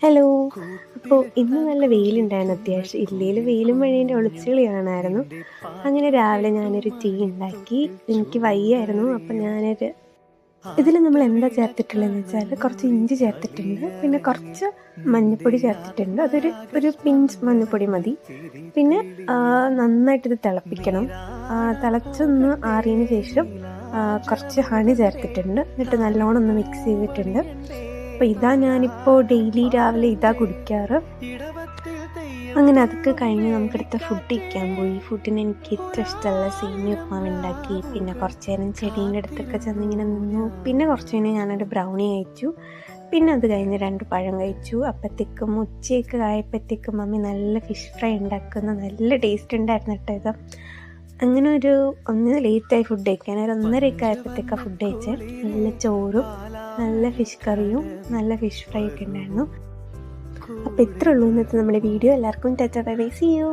Hello. അപ്പോൾ ഇന്ന് നല്ല വെയിലുണ്ടായിരുന്നു. അത്യാവശ്യം ഇല്ലേൽ വെയിലും മഴേൻ്റെ ഒളിച്ചുകളി കാണാമായിരുന്നു. അങ്ങനെ രാവിലെ ഞാനൊരു ടീ ഉണ്ടാക്കി. എനിക്ക് വയ്യായിരുന്നു. അപ്പം ഇതിൽ നമ്മൾ എന്താ ചേർത്തിട്ടുള്ളതെന്ന് വെച്ചാൽ കുറച്ച് ഇഞ്ചി ചേർത്തിട്ടുണ്ട്, പിന്നെ കുറച്ച് മഞ്ഞൾപ്പൊടി ചേർത്തിട്ടുണ്ട്. ഒരു പിഞ്ച് മഞ്ഞൾപ്പൊടി മതി. പിന്നെ നന്നായിട്ടിത് തിളപ്പിക്കണം. തിളച്ചൊന്ന് ആറിയതിന് ശേഷം കുറച്ച് ഹണി ചേർത്തിട്ടുണ്ട്. എന്നിട്ട് നല്ലോണം ഒന്ന് മിക്സ് ചെയ്തിട്ടുണ്ട്. അപ്പോൾ ഞാനിപ്പോൾ ഡെയിലി രാവിലെ കുടിക്കാറ്. അങ്ങനെ അതൊക്കെ കഴിഞ്ഞ് നമുക്കെടുത്ത ഫുഡ് കഴിക്കാൻ പോയി. ഫുഡിന് എനിക്ക് ഏറ്റവും ഇഷ്ടമുള്ള സേമിയ ഉപ്മാവ് ഉണ്ടാക്കി. പിന്നെ കുറച്ച് നേരം ചെടീൻ്റെ അടുത്തൊക്കെ ചെന്നിങ്ങനെ നിന്നു. പിന്നെ കുറച്ച് കഴിഞ്ഞ് ഞാനൊരു ബ്രൗണി കഴിച്ചു. പിന്നെ അത് കഴിഞ്ഞ് 2 പഴം കഴിച്ചു. അപ്പോഴത്തേക്കും ഉച്ചയൊക്കെ ആയപ്പോഴത്തേക്കും മമ്മി നല്ല ഫിഷ് ഫ്രൈ ഉണ്ടാക്കുന്ന നല്ല ടേസ്റ്റ് ഉണ്ടായിരുന്നു കേട്ടോ ഇത്. അങ്ങനെ ഒന്ന് ലേറ്റായി ഫുഡ് കഴിക്കാൻ, 1:30 ആയപ്പോഴത്തേക്കാണ് ഫുഡ് കഴിച്ചത്. നല്ല ചോറും നല്ല ഫിഷ് കറിയും നല്ല ഫിഷ് ഫ്രൈ ഒക്കെ ഉണ്ടായിരുന്നു. അപ്പോൾ ഇത്രേ ഉള്ളൂ ഇന്നത്തെ നമ്മുടെ വീഡിയോ. എല്ലാവർക്കും tata bye bye, see U.